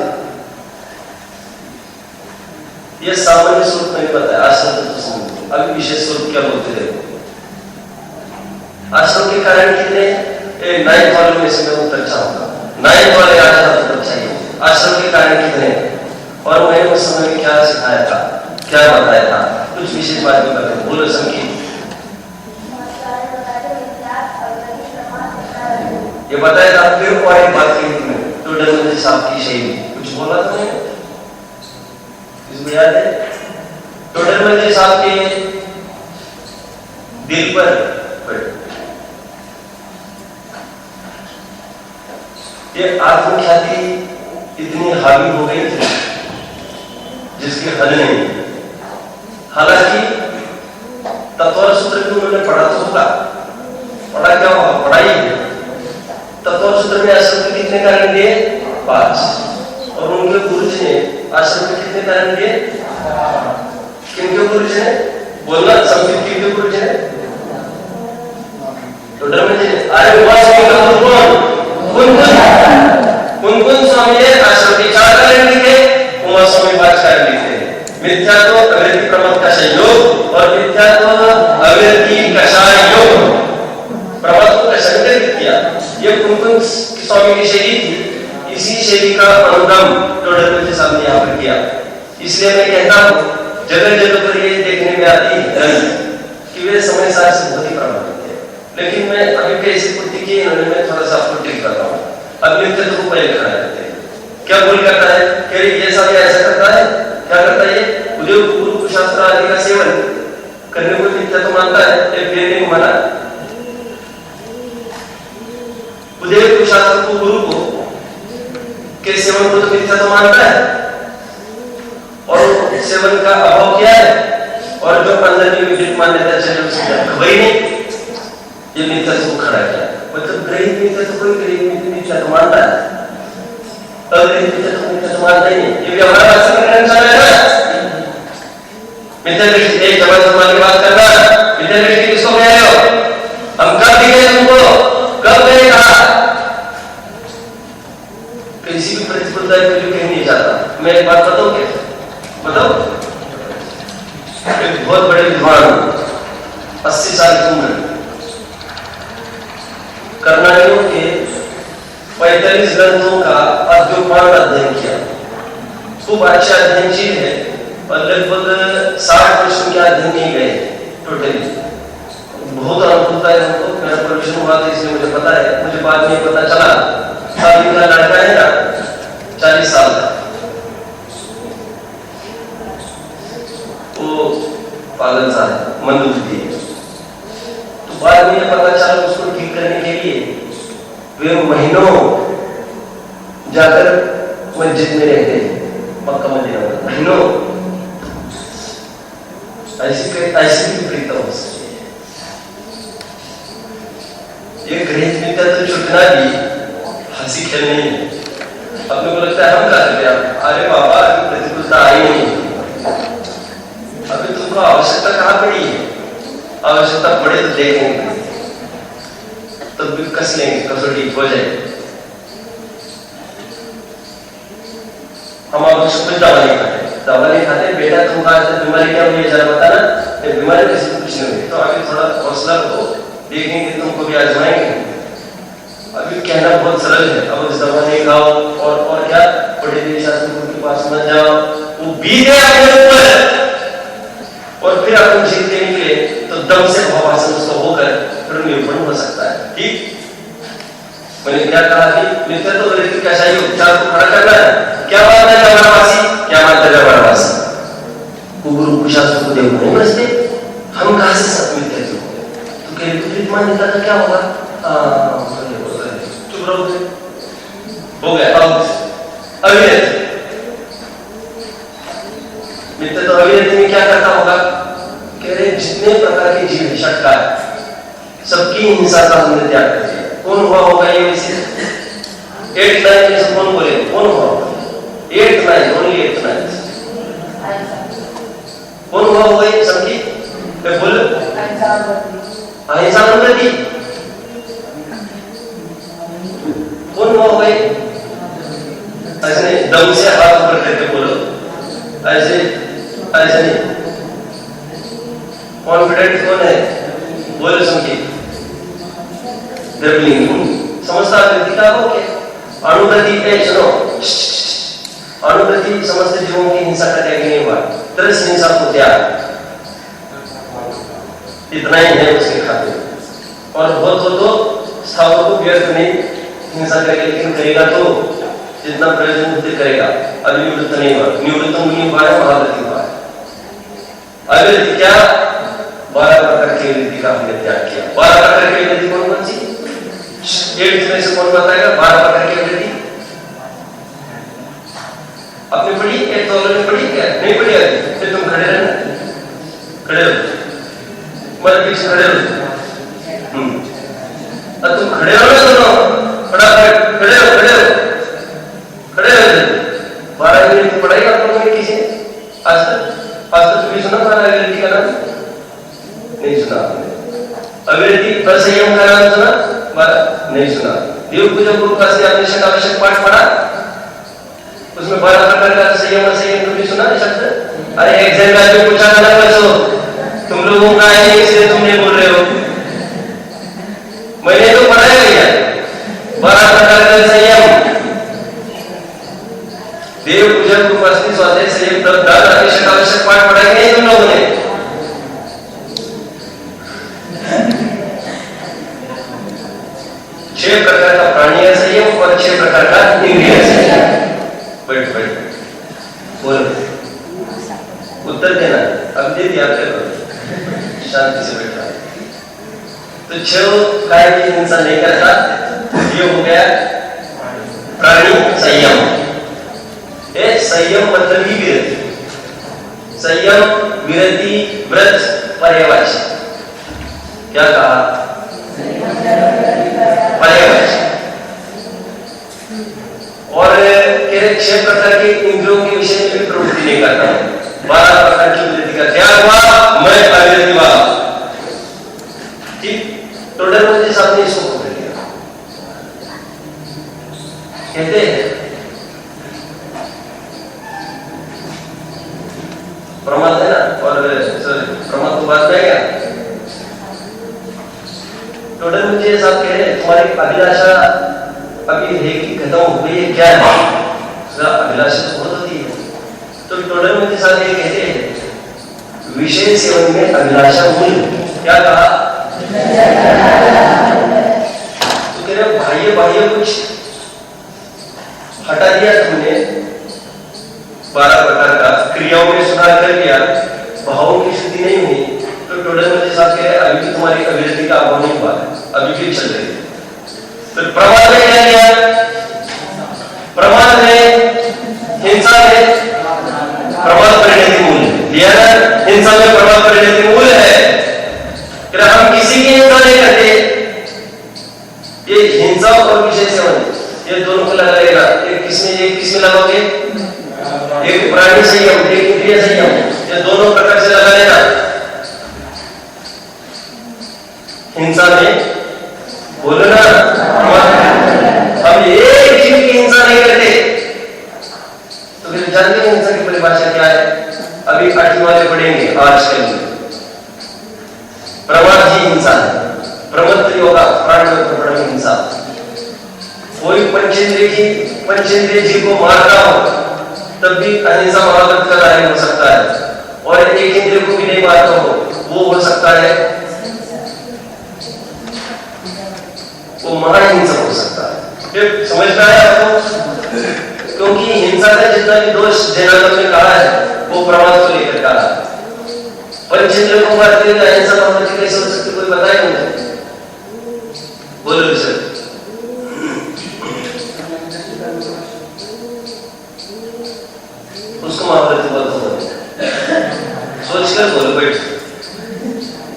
यह सामान्य स्वरूप नहीं बताया, आश्रम तो समझो। अभी विशेष स्वरूप क्या बोलते थे? आश्रम के कारण कितने? 9th वालों में से मैं उत्तर चाहूंगा। 9th वाले 8,000 उत्तर चाहिए। आश्रम के कारण कितने? और मैंने उस समय में क्या सिखाया था, क्या बताया था? कुछ विशेष बात भी बताते। बोलो संकीर्ण। ये बताया था। फिर और एक बात की तुमने, टोडरमल साहब की शैली कुछ बोला था मैंने, इसको याद है? टोडरमल साहब के दिल पर ये आत्मख्याति इतनी हावी हो गई थी जिसके हद नहीं। हालांकि तत्व सूत्र भी उन्होंने पढ़ा तो होगा, पढ़ा क्या होगा? पढ़ाई। तत्व सूत्र में आश्रम के कितने कारण दिए? 5। और उनके गुरुजी ने आश्रम के कितने कारण दिए? किनके गुरुजी ने? बोलना संस्कृत किनके गुरुजी ने? टोडरमल जी। अरे उमा स्वामी का कुन स्वामी ने आश्रम के 4 कारण लिखे, उमा स्वामी 5 कारण लिखे। मिथ्यात्व अवृत्ति प्रमथ का संयोग और मिथ्यात्व अवृत्ति कषाय योग, प्रमथ को संकलित किया। ये कुन स्वामी की शैली थी। इसी शैली का अनुगम टोडरमल साहब ने यहाँ पर किया। इसलिए मैं कहता हूँ जगह जगह पर ये देखने में आती है कि वे समय सार से बहुत ही प्रभावित थे। लेकिन मैं अभी कैसी पूर्ति की इन्होंने, मैं थोड़ा सा आपको टिक कर रहा हूँ। अब मिथ्यात्व को पहले खड़ा करते हैं। क्या भूल करता है? क्या ये सब ऐसा करता है? क्या करता है? उद्योग गुरु शास्त्र आदि का सेवन करने को मिथ्यात्व मानता है, फिर नहीं माना। उद्योग शास्त्र को गुरु को के सेवन को तो मिथ्यात्व मानता है, और सेवन का अभाव क्या है? और जो अंदर में विपरीत मान्यता चले उसे वही नहीं, ये मिथ्यात्व को खड़ा किया। मतलब ग्रहित मिथ्यात्व कोई ग्रहित मिथ्यात्व मानता है, अग्रहित मिथ्यात्व मानता ही नहीं। ये व्यवहार भाषा में रहना चाह रहा है। मिथ्या दृष्टि एक जबरदस्त सम्मान की बात करना। मिथ्या दृष्टि किसको कह रहे हो? हम कब दिखे तुमको? कब मैंने कहा? किसी भी प्रतिस्पर्धा के लिए कहीं नहीं जाता। मैं एक बात बताऊं क्या? बताओ। एक बहुत बड़े विद्वान 80 साल की उम्र, कर्नाटकों के 45 ग्रंथों का अद्योपान अध्ययन किया। खूब अच्छा अध्ययनशील है और लगभग 60 वर्षों के अध्ययन नहीं गए टोटली। बहुत अनुभवता है हमको। मेरा प्रवेशन हुआ था इसलिए मुझे पता है। मुझे बाद में पता चला शादी का लड़का है ना 40 साल का, वो पागल सा है, मंदबुद्धि है। तो बाद में पता चला उसको ठीक करने के लिए वे महीनों जाकर मस्जिद में रहते हैं, मक्का मदीना में महीनों। ऐसी विपरीतता हो सकती है। ये ग्रहित मिथ्यात्व छुटना भी हंसी खेल नहीं है। अपने को लगता है हम कर सकते हैं। अरे बाबा अभी प्रतिकूलता आई नहीं, अभी तुमको आवश्यकता कहाँ पड़ी है? आवश्यकता पड़े तो देखेंगे, तब भी कस लेंगे, कसौटी हो जाएगी। हम आपको कुछ दवा नहीं खाते, बेटा तुम बीमारी क्या हुई है जरा बताना। बीमारी किसी को कुछ नहीं हुई, तो आगे थोड़ा हौसला रखो, देखेंगे तुमको भी आजमाएंगे। अभी कहना बहुत सरल है, अब इस दवा नहीं खाओ और क्या बड़े शास्त्री के पास मत जाओ, वो बीते अपने ऊपर और फिर अपन जीतने निकले तो दम से भवासन उसको होकर फिर निरूपण हो सकता है। ठीक, मैंने क्या कहा कि नित्यत्व वृत्ति का सही उपचार को खड़ा करना है। क्या मानता है जबरवासी, क्या मानता है जबरवासी? गुरु कुशास्त्र को देखो नहीं बचते, हम कहां से सब नित्यत्व हो? तो कह विपरीत मान्यता का क्या होगा? चुप रहो, हो गया। अब अविरत मित्र तो अविरत में क्या करता होगा? कह रहे जितने प्रकार के जीव शक्ता है सबकी हिंसा का हमने त्याग कर दिया। कौन हुआ होगा ये? वैसे 8 9 में से कौन बोले? कौन हुआ होगा? 8 9 ओनली 8 9 कौन हुआ होगा ये सबकी? मैं बोल अहिंसा वृत्ति कौन हुआ होगा? ऐसे नहीं, दम से हाथ ऊपर करके बोलो, ऐसे ऐसे नहीं। कॉन्फिडेंट कौन है? बोलो समझिए। समझता व्यक्ति का हो क्या? अणुप्रति पे चलो, अणुप्रति समस्त जीवों की हिंसा का त्याग नहीं हुआ, तरस हिंसा को त्याग, इतना ही है उसके खाते। और बहुत हो तो स्थावर को व्यर्थ नहीं हिंसा करेगा, लेकिन करेगा तो जितना प्रयोजन होते करेगा। अभी निवृत्त नहीं हुआ, निवृत्त नहीं हुआ है, महावृत्ति हुआ है। अविरति क्या? 12 प्रकार की वृत्ति का हमने त्याग किया। 12 प्रकार की वृत्ति कौन कौन सी? एक में से कौन बताएगा 12 प्रकार की वृत्ति? आपने पढ़ी? एक तो ने पढ़ी क्या? नहीं पढ़ी अभी? फिर तुम खड़े रहना, खड़े रहो, मत पीछे खड़े रहो। अब तुम खड़े रहो ना दोनों, फटाफट खड़े रहो, खड़े रहो, खड़े रहो। 12 मिनट पढ़ाई आप लोगों ने किसी आज तक तुम्हें सुना 12 अविरति का नाम? नहीं सुना आपने। अविरति असंयम का नाम सुना? नहीं सुना। देव पूजा गुरु का से आवश्यक आवश्यक पाठ पढ़ा, उसमें 12 प्रकार का संयम असंयम तुमने सुना शब्द? अरे एग्जाम में पूछा था ना बच्चों, तुम लोगों का है इसलिए तुम नहीं बोल रहे हो। मैंने तो पढ़ा है भैया 12 प्रकार का संयम, देव पूजा गुरु का से स्वाध्याय संयम तब आवश्यक आवश्यक पाठ पढ़ा नहीं तुम लोगों ने? 6 प्रकार का प्राणीय संयम और 6 प्रकार का इंद्रिय संयम। बैठ बोलो, उत्तर देना। अब दे दिया आपके, शांति से बैठा। तो 6 काय की हिंसा नहीं करता, ये हो गया प्राणी संयम। संयम मतलब ही विरति। संयम, विरति, व्रत, पर्यवच। क्या कहा? पर्यवच। और 6 प्रकार के इंद्रियों के विषय में भी प्रवृत्ति नहीं करता है। 12 प्रकार की वृत्ति का त्याग हुआ, मैं अविरति वाला। ठीक, टोटल मुझे सामने इसको पकड़ लिया। कहते हैं प्रमाद है ना, और प्रमाद को बात है क्या? टोटल मुझे साहब कह रहे तुम्हारी अभिलाषा अभी है कि खत्म हो गई है, क्या है? अभिलाषा तो बहुत होती है। तो टोटल मुझे साहब ये कहते हैं विषय सेवन में अभिलाषा मूल। क्या कहा? तो कह रहे बाह्य बाह्य कुछ हटा दिया तुमने, 12 प्रकार का क्रियाओं में सुधार कर दिया, भावों की शुद्धि नहीं हुई, तो टोटल मुझे साहब कह रहे अभी तुम्हारी अविरति का अभाव नहीं हुआ है, अभी भी चल रही है। तो प्रमाद में क्या किया? प्रमाद में हिंसा में प्रमाद परिणति मूल दिया ना, हिंसा में प्रमाद परिणति मूल है। फिर हम किसी की हिंसा नहीं करते, ये हिंसा और विषय सेवन ये दोनों को लगाएगा। एक किसमें लगाओगे? एक प्राणी संयम, एक इंद्रिय संयम, ये दोनों प्रकार से लगा लेना। हिंसा में बोलो ना, हम एक जीव की हिंसा नहीं करते। तो फिर जानते हैं हिंसा की परिभाषा क्या है? अभी 8वीं वाले पढ़ेंगे आजकल में। प्रमाद ही हिंसा है, प्रमत्त योगा प्राण में हिंसा। कोई पंचेंद्रिय जीव को मारता हो तब भी अहिंसा महाव्रत का कार्य हो सकता है, और एक इंद्रिय को भी नहीं मारता हो वो हो सकता है वो महाहिंसक हो सकता है। फिर समझ में आया आपको? क्योंकि हिंसा का जितना भी दोष जैनागम ने कहा है वो प्रमाद को लेकर कहा है। पंचेंद्र को मारते हुए अहिंसा महामंत्र कैसे हो सकती, कोई बताए मुझे? बोलो सर। उसको महाव्रत बोलते हो, सोचकर बोलो। बैठो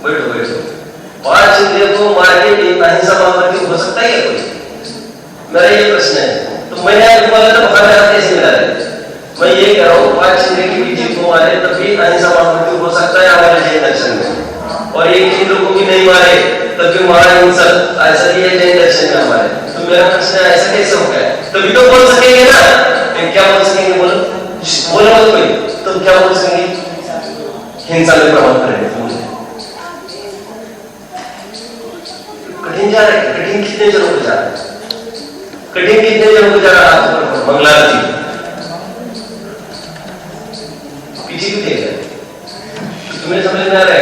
बैठो बैठो। 5 इंद्रियों को मार के अहिंसा महाव्रत हो सकता है कोई? मेरा ये प्रश्न है। तो मैंने आपको बोला था हमें आप कैसे मिला रहे? मैं ये कह रहा हूँ 5 इंद्रिय की भी जीव को मारे तब भी अहिंसा महामंत्र हो सकता है हमारे जैन दर्शन में, और एक ही लोगों की नहीं मारे तब भी महाहिंसक ऐसा ही है जैन दर्शन में हमारे। तो मेरा प्रश्न है ऐसा कैसे हो गया? तभी तो बोल सकेंगे ना। क्या बोल सकेंगे? बोलो बोलो मत कोई। तो क्या बोल सकेंगे? हिंसा में प्रमाण करेंगे। कठिन जा रहा है। कठिन कितने जनों को जा रहा है? कठिन कितने जनों को जा रहा है? मंगला जी पीछे क्यों देख रहे? तुम्हें समझ में आ रहा है?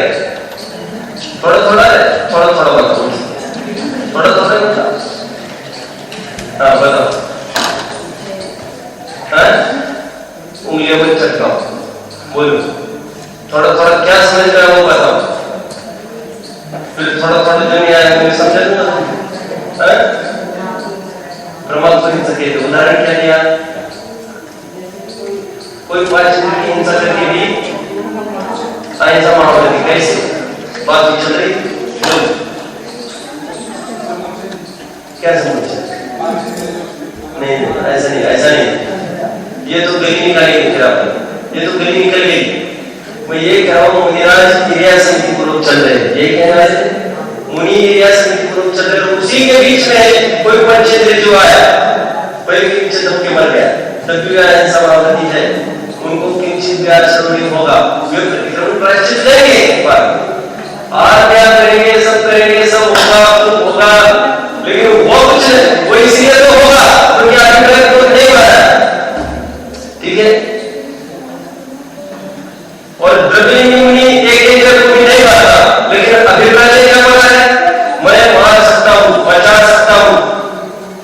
थोड़ा थोड़ा है, थोड़ा थोड़ा बताओ, थोड़ा थोड़ा बताओ। हाँ बताओ। हाँ उंगलियों में चटकाओ, बोलो थोड़ा थोड़ा क्या समझ में आया वो बताओ। फिर थोड़ा थोड़ा जो नहीं आया मुझे समझा दूंगा। प्रमाद तो हिंसा के उदाहरण क्या दिया? कोई 5 इंद्रिय की हिंसा करके भी अहिंसा महाव्रत कैसे? बात चल रही? बोलो क्या समझ? नहीं ऐसा नहीं, ऐसा नहीं। ये तो गली निकाली फिर आपने, ये तो गली निकल गई। मैं ये कह रहा हूँ मुनिराज एरिया समिति पूर्वक चल रहे हैं, ये कहना है मुनि एरिया समिति पूर्वक चल रहे हैं। उसी के बीच में कोई पंचेंद्र जो आया पहले के नीचे दबके मर गया, तब भी अहिंसा महाव्रत है। उनको किंचित ब्याज जरूरी होगा, वे प्रतिक्रमण प्रायश्चित देंगे एक बार। आज्ञा करेंगे, सब करेंगे, सब होगा तो होगा, लेकिन वो कुछ नहीं, वो इसलिए तो होगा क्योंकि अभिप्राय तो नहीं माना। ठीक है? और द्रविड़ मुनि एक जगह को भी नहीं माना, लेकिन अभिप्राय से क्या बोला है? मैं मार सकता हूँ, बचा सकता हूँ।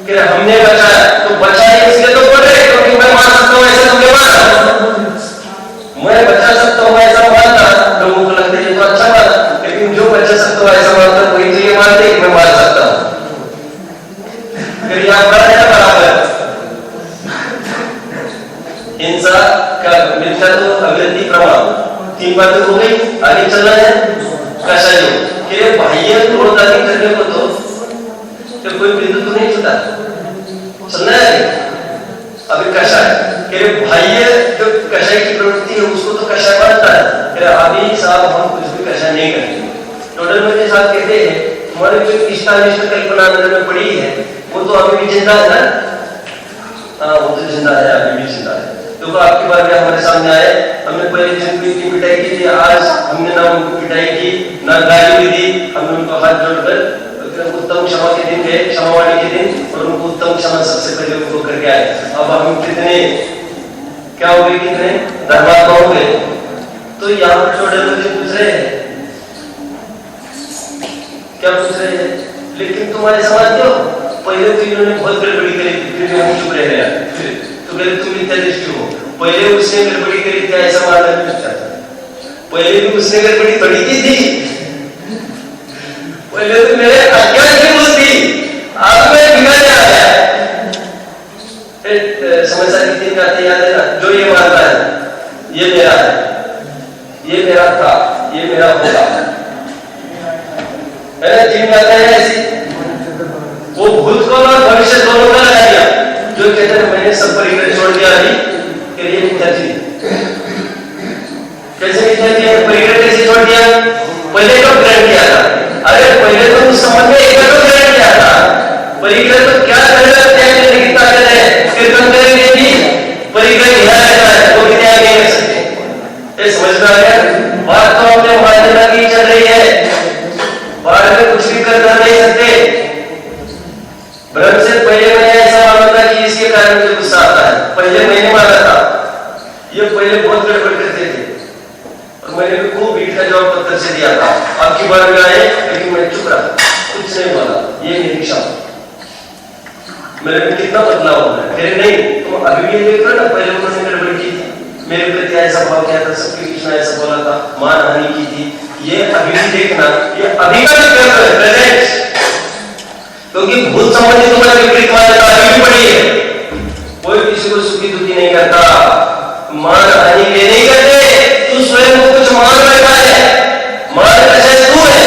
कि हमने बचाया तो बचाए इसलिए तो बोल रहे क्योंकि मैं मार सकता हूँ ऐसा तुमने माना। मैं बचा सकता हूँ ऐसा मानता लोगों को लगता है तो अच्छा माना, लेकिन जो बचा सकता हूँ ऐसा मानता वही तो ये मानते मैं मार सकता हूँ। फिर यहाँ पर है बराबर हिंसा का मिथ्या तो अवृत्ति प्रमाण 3 बातें हो गई। आगे चलना है कषाय कि बाह्य क्रोधादि करने को तो कोई बिंदु तो नहीं छूटा, चलना है। अभी कषाय कि बाह्य जो कषाय की प्रवृत्ति है उसको तो कषाय मानता है। फिर अभी साहब हम कुछ भी कषाय नहीं करते। टोटल में के साथ कहते हैं हमारे जो इष्टानिष्ट कल्पना अंदर में पड़ी है वो तो अभी भी जिंदा है ना। हाँ वो तो जिंदा है, अभी भी जिंदा है। तो आपकी बार में हमारे सामने आए, हमने पहले जिनको इतनी पिटाई की थी, आज हमने ना उनको पिटाई की ना गाली दी, हमने उनको हाथ जोड़कर उत्तम क्षमा के दिन गए, क्षमावाणी के दिन, और उनको उत्तम क्षमा सबसे पहले उनको करके आए। अब हम कितने क्या हो गए, कितने धर्मात्मा हो गए। तो यहाँ पर छोटे बच्चे पूछ रहे हैं, क्या पूछ रहे हैं? लेकिन तुम्हारे समाज क्यों पहले तो इन्होंने बहुत गड़बड़ी करी थी, फिर हम चुप रह गया, तो कहते तुम मिथ्या दृष्टि हो। पहले उसने गड़बड़ी करी थी ऐसा मानना नहीं चाहता। पहले भी उसने गड़बड़ी थोड़ी की थी, पहले तो मेरे अज्ञान की बुद्धि, अब मैं बिगाड़ने आ गया। समस्या कितनी आती है याद है ना? जो ये मानता है ये मेरा है, ये मेरा था, ये मेरा होगा, है जिन बातें हैं ऐसी, वो भूत को और भविष्य दोनों का लगा दिया। जो कहते हैं मैंने सब परिकर छोड़ दिया अभी के लिए मिथ्या थी। कैसे मिथ्या थी? परिकर कैसे छोड़ दिया? पहले तो ग्रहण किया था। अरे पहले तो उस संबंध में एक तो ग्रहण किया था, परिकर तो क्या करेगा, त्याग करने की ताकत है, कीर्तन करेंगे भी परिकर यह रहता है, वो भी त्याग नहीं कर सकते। ये समझ में आ गया? बात तो अपने मान्यता की चल रही है, बाद में कुछ भी कर नहीं सकते। ब्रह्म से पहले मैंने ऐसा माना था कि इसके कारण मुझे गुस्सा आता है, पहले मैंने माना था। ये पहले बहुत गड़बड़ करते थे और मैंने भी खूब भीड़ का जवाब पत्थर से दिया था। आपकी बार में आए लेकिन मैं चुप रहा, कुछ नहीं बोला, ये मेरी क्षमा। मेरे में कितना बदलाव हो रहा है। फिर नहीं, तुम अभी भी देख रहे हो ना, पहले उन्होंने गड़बड़ी की थी, मेरे प्रति ऐसा भाव किया था, सबके बीच में ऐसा बोला था, मानहानि की थी। ये अभी भी देखना, ये अभी का जो प्रेजेंट, क्योंकि भूत संबंधी तुम्हारे विपरीत मान्यता अभी भी पड़ी है। कोई किसी को सुखी दुखी नहीं करता, मानहानि के नहीं करते। तू स्वयं को कुछ मान बैठा है, मान कैसे तू है।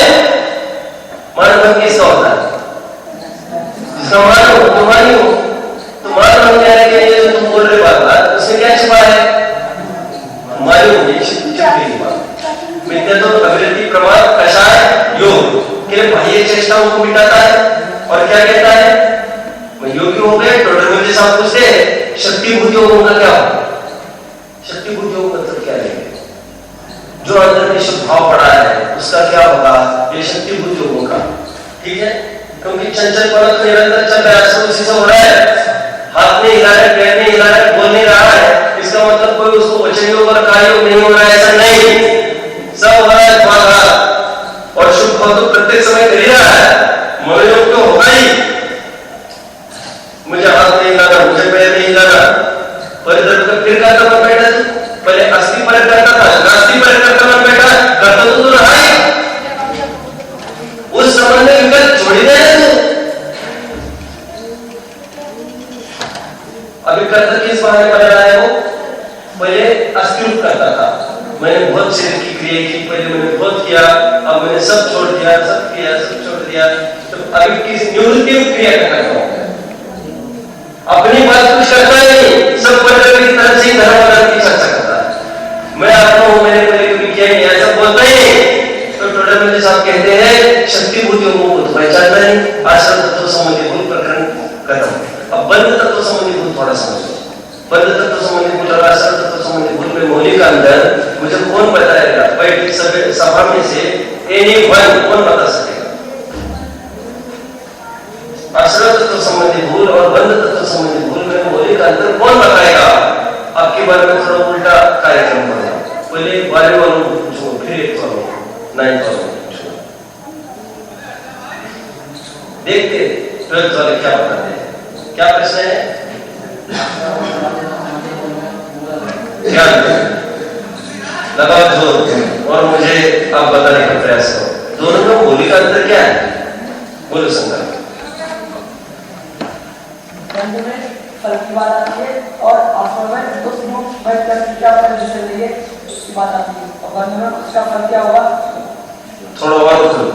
मान मन किसका होता है? जिसका मान हो, तुम्हारी हो। तो मान मन क्या है कि ये जो तुम बोल रहे बात, उसमें क्या छिपा है? हमारी होगी शक्ति की बात। मिथ्या तो अभिरति प्रमाण कषाय योग के बाह्य चेष्टाओं को मिटाता है। और क्या कहता है? मैं योगी हो गए, डॉक्टर मुझे साहब पूछते हैं शक्ति भूत योगों का क्या होगा? शक्ति भूत योग मतलब क्या है? जो अंदर में शुद्ध भाव पड़ा है उसका क्या होगा? ये शक्ति भूत योगों का, ठीक है। क्योंकि चंचल पलक निरंतर चल रहा है, सब उसी से हो रहा है। हाथ नहीं हिला रहा है, पैर नहीं हिला रहा है, बोल नहीं रहा है, इसका मतलब कोई उसको वचन योग और कार्य योग नहीं हो रहा है, ऐसा नहीं। सब हो रहा है द्वारा, और शुभ भाव तो प्रत्येक समय कर ही रहा है। मनोयोग तो होगा ही। मुझे हाथ नहीं हिलाना, मुझे पैर नहीं हिलाना, पर फिर करता मन बैठा तू। पहले अस्थि पर करता था, नास्ति पर करता मन बैठा, करता तो तू रहा ही। उस संबंध में विकल्प छोड़ ही देना तू। अभी करता किस बहाने बना रहा है वो? पहले अस्थि करता था, मैंने बहुत शरीर की क्रिया की, पहले मैंने बहुत किया, अब मैंने सब छोड़ दिया, सब किया, सब छोड़ दिया। तो अभी किस निवृत्ति क्रिया करता हूं, अपनी बात कुछ करता नहीं, सब परदेवी की तरफ से धर्म वर्ग की चर्चा करता है। मैं आपको हूं, मैंने पहले कभी किया नहीं, ऐसा बोलता ही नहीं। तो टोटल में साहब कहते हैं शक्ति भूत योगों को तो पहचानना नहीं। आश्रम तत्व संबंधी भूत प्रकरण खत्म। अब बंध तत्व संबंधी भूत थोड़ा समझो। बंध तत्व संबंधी भूत और आश्रम तत्व संबंधी भूत में मौलिक अंतर मुझे कौन बताएगा? बैठ सभा में से एनी वन कौन बता सकेगा? आश्रम तत्व संबंधी भूल और बंध तत्व संबंधी भूल में मौलिक अंतर कौन बताएगा? आपके बारे में थोड़ा उल्टा कार्यक्रम होगा। पहले बारे वालों को पूछो, फिर एक वालों को, नाइन्थ वालों को पूछो। देखते 12th वाले क्या बताते हैं। क्या प्रश्न है? क्या लगाओ जोर और मुझे आप बताने का प्रयास करो। दोनों में मौलिक अंतर क्या है? बोलो संकल्प। फल की बात आती है और आश्रम में उस क्या लिए उसकी बात आती है, और बंध में उसका फल क्या होगा? थोड़ा और बताओ।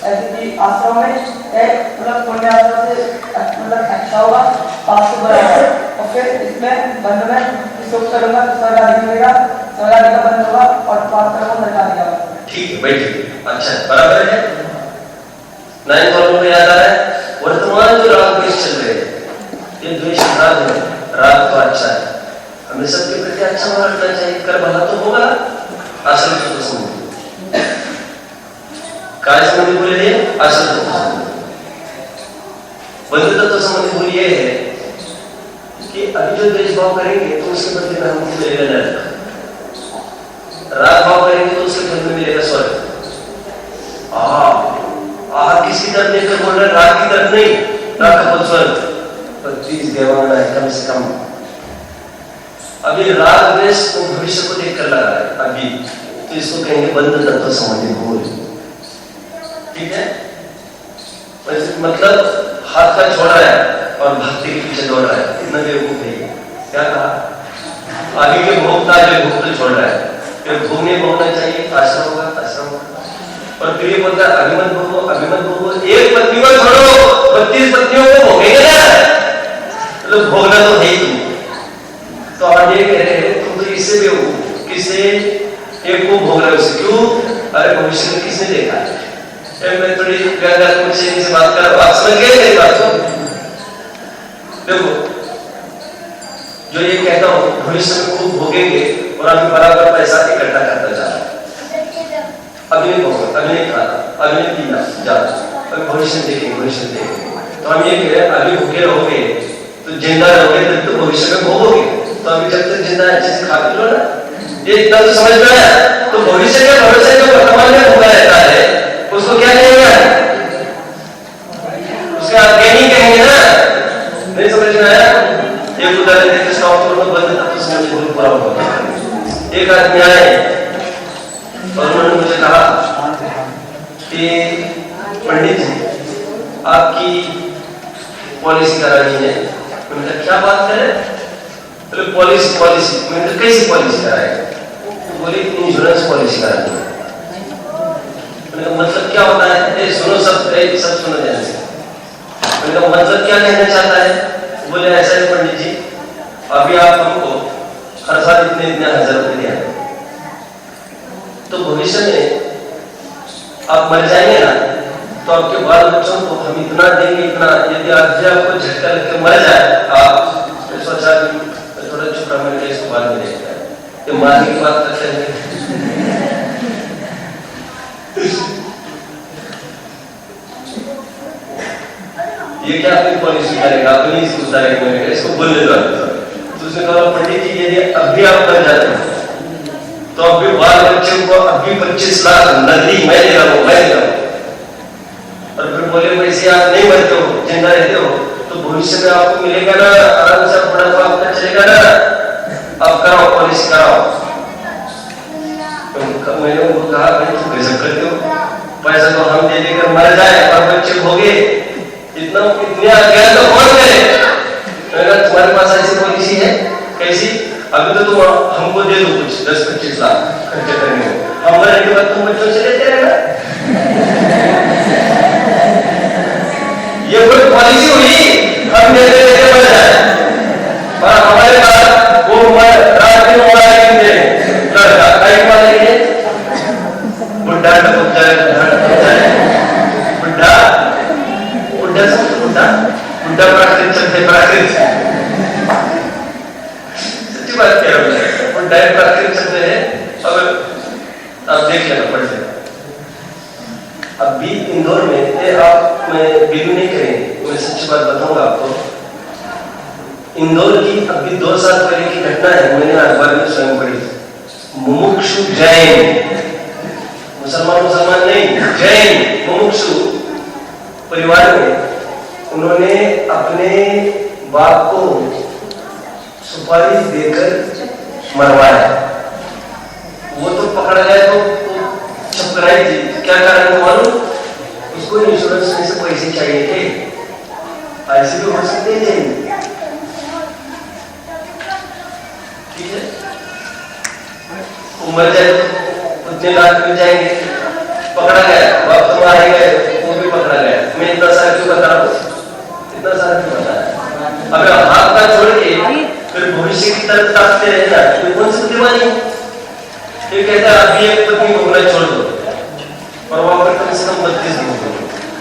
ऐसे कि आश्रम में एक मतलब पुण्य आश्रम से मतलब अच्छा होगा, पाप से बुरा होगा, और फिर इसमें बंध में सुख करूंगा स्वर्ग आदि मिलेगा, स्वर्ग आदि का बंध होगा, और पाप करूंगा नरक आदि का। ठीक है, बैठिए। अच्छा, बराबर है। 9th वालों को याद आ रहा है? वर्तमान जो राग द्वेष चल रहे हैं, ये द्वेष राग है। राग तो अच्छा है, हमें सबके प्रति अच्छा होना रखना चाहिए, कर भला तो होगा। आश्रम तत्व संबंधी कार्य संबंधी बोले थे, आश्रम तत्व संबंधी। बंध तत्व संबंधी बोल ये है कि अभी जो द्वेष भाव करेंगे तो उसके बदले में हमको मिलेगा नरक, राग भाव करेंगे तो उसके बदले में मिलेगा स्वर्ग। किसकी तरफ देखकर बोल रहे हैं? राग की तरफ नहीं, राग का पद स्वर्ग। 25 देवाना है कम से कम। अभी राग द्वेष तो भविष्य को देखकर लगा है अभी, तो इसको कहेंगे बंध तत्व संबंधी भूल, ठीक है। मतलब हाथ का छोड़ रहा है और भक्ति के पीछे दौड़ रहा है, इतना बेवकूफ नहीं। क्या कहा? आगे के भोगता जो भोग छोड़ रहा है, फिर भोग नहीं भोगना चाहिए, आश्रम होगा, आश्रम होगा। और फिर ये बोलता है अभिमत भोगो, अभिमत भोगो। एक पत्नी को छोड़ो, 32 पत्नियों को भोगेंगे ना, मतलब भोगना तो है ही तुम। तो आप ये कह रहे हैं तुम तो इससे भी हो, किससे एक को भोग रहे हो? क्यों? अरे भविष्य में किसने देखा है? मैं थोड़ी व्याख्यात्मक शैली से बात कर रहा हूं, आप समझ गए मेरी बात को? देखो, जो ये कहता हूं भविष्य में खूब भोगेंगे और अभी बराबर पैसा इकट्ठा करता जा रहा है। अभी नहीं भोगा, अभी नहीं खाना, अभी नहीं पीना, जाना, अभी भविष्य देखेंगे, भविष्य देखेंगे। तो हम ये कह रहे हैं अभी भूखे रहोगे तो जिंदा रहोगे तब तो भविष्य में भोगोगे। तो अभी जब तक जिंदा है अच्छे से खा पी लो ना, ये इतना तो समझ में आया। तो भविष्य के भरोसे जो वर्तमान में भोगा रहता है उसको क्या कहेंगे? उसके आगे नहीं कहेंगे ना, नहीं समझ में आया? एक उदाहरण देते स्टॉप करो बंद तब तो समझ में पूरा होगा। एक आदमी आए और उन्होंने मुझे कहा कि पंडित जी आपकी पॉलिसी करानी है। मैंने कहा क्या बात करें? बोले पॉलिसी। मैंने कहा कैसी पॉलिसी कराएंगे? तो बोले इंश्योरेंस पॉलिसी करानी है। मैंने कहा मतलब क्या होता है? सुनो सब सुनो ध्यान से। मैंने कहा मतलब क्या कहना चाहता है? बोले ऐसा है पंडित जी, अभी आप हमको हर साल इतने 1000 रुपये दिया, तो भविष्य में आप मर जाएंगे ना, तो आपके बाल बच्चों को हम इतना देंगे, इतना। यदि आज आपको झटका लगकर मर जाए, आप सोचा कि थोड़ा छोटा मिल इसको बाद में देगा, ये मारने की बात करते हैं। ये क्या अपनी पॉलिसी करेगा? अपनी इसको उतारेगा, इसको बोलने दो। तो उसने कहा पंडित जी यदि अभी आप मर जाते हैं तो अभी बाल बच्चों को अभी 25 लाख नकदी मैं दे रहा हूँ। और फिर बोले वैसे आप नहीं मरते हो, जिंदा रहते हो, तो भविष्य में आपको मिलेगा ना, आराम से बुढ़ापा आपका चलेगा ना, आप कराओ पॉलिसी कराओ। तो मैंने उनको कहा भाई तुम कैसे करते हो? पैसा तो हम दे देकर मर जाए और बच्चे भोगे, इतने अज्ञान तो कौन करे? तुम्हारे पास ऐसी पॉलिसी है? कैसी? अभी तो तुम हमको दे दो कुछ 10-25 लाख खर्च करेंगे, हम मरने के बाद तुम बच्चों से लेते रहना। ये कोई पॉलिसी हुई? हम देते देते मर जाए और हमारे पास वो रात दिन मोबाइल दे लड़का कई मारेंगे, बुढ़ा टपक जाए, बुढ़ा प्राकृतिक चलते प्राकृतिक सच्ची बात कह रहा हूँ, बुढ़ा प्राकृतिक चलते हैं। अब आप देख लेना पड़ जाएगा। अभी इंदौर में आप मैं वीडियो नहीं करेंगे, मैं सच्ची बात बताऊंगा आपको। इंदौर की अभी 2 साल पहले की घटना है, मैंने अखबार में स्वयं पढ़ी। मुमुक्षु जैन, मुसलमान नहीं, जैन मुमुक्षु परिवार में उन्होंने अपने बाप को सुपारी देकर मरवाया। वो तो पकड़ा गया तो छपकराई थी। क्या कारण था मालूम? उसको इंश्योरेंस में से पैसे चाहिए थे। ऐसे भी हो सकते हैं, ठीक है? वो मर जाए तो उतने लाख मिल जाएंगे। पकड़ा गया, बाप तो मारे गए, वो भी पकड़ा गया। मैं इतना सारा क्यों बता रहा हूँ? इतना सारा क्यों बता रहा है? अगर हाथ का छोड़ के फिर भविष्य की तरफ ताकते रहना, तो कौन सी बुद्धिमानी? ये कहता है अभी एक पत्नी भोगना छोड़ दो और वहां पर कम से कम 32 दिन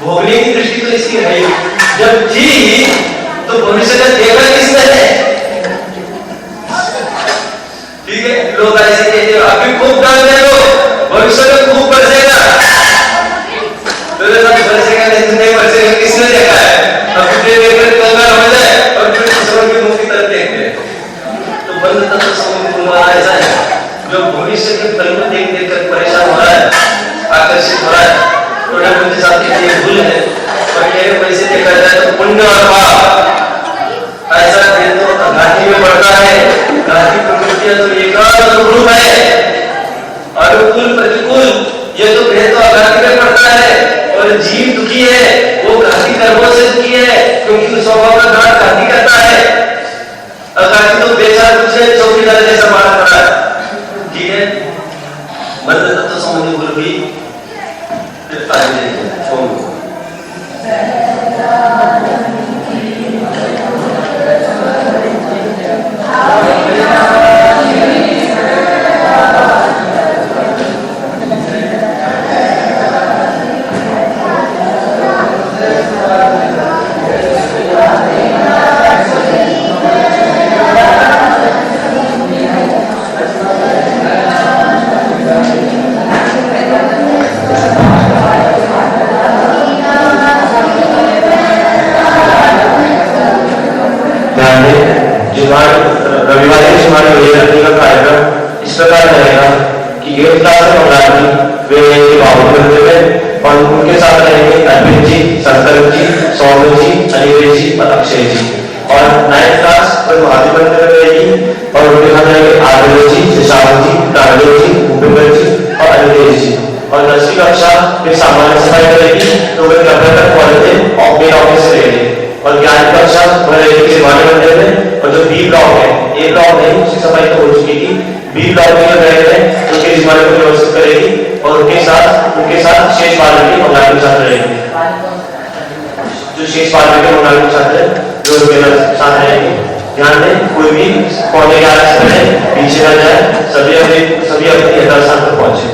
भोगने की दृष्टि तो इसकी है ही। जब जी तो भविष्य का देखा किसने है? ठीक है, लोग ऐसे कहते हैं अभी खूब दान दे दो, भविष्य में खूब बरसेगा। बरसेगा नहीं बरसेगा, किसने देखा है? अभी दे देकर कंगाल हो जाए और फिर दूसरों की मुंह की तरफ देखते हैं। तो बंद तत्व समझ ऐसा है जो भविष्य के फल को देख कर परेशान हो रहा है, आकर्षित हो रहा है। थोड़ा मुझे साथ ये भूल है और ये पैसे देखा जाए तो पुण्य और पाप ऐसा भेद तो घाटी में बढ़ता है। घाटी प्रकृतियां तो एकांत रूप है, अनुकूल प्रतिकूल ये तो भेद तो घाटी में पड़ता है। और जीव दुखी है, वो घाटी कर्मों से दुखी है, क्योंकि स्वभाव का घाट घाटी करता है। अघाटी तो बेचार कुछ है, चौकीदार जैसा मारा पड़ा है, ठीक है? मतलब तो समझ भूल गई, फिर फायदे रविवार के शुमार का कार्यक्रम इस प्रकार रहेगा कि 8th क्लास से नवरात्रि वे बाबू करते हुए और उनके साथ रहेंगे अर्पित जी, संकल्प जी, सौरभ जी, अनिवेश जी और अक्षय जी। और 9th क्लास पर महादेव मंदिर में रहेगी और उनके साथ रहेंगे आदित्य जी, शशांक जी, राजेश जी, भूपेंद्र जी और अनिकेश जी। और 10वीं कक्षा में सामान्य सफाई करेगी तो वे तक कॉलेज और मेन ऑफिस से रहेंगे। और 11वीं कक्षा वह रहेगी शिवानी मंदिर में। और जो बी ब्लॉक है, ए ब्लॉक नहीं, उसकी सफाई तो हो चुकी थी, बी ब्लॉक में रहेंगे उसके जिम्मेदारी को व्यवस्थित करेगी और उनके साथ शेष बालक मंगल के साथ रहेंगे। जो शेष बालक के मंगल के साथ है जो उनके साथ रहेंगे। ध्यान दें, कोई भी पौधे के आगे से पीछे न जाए, सभी अपनी यथास्थान पर पहुंचे।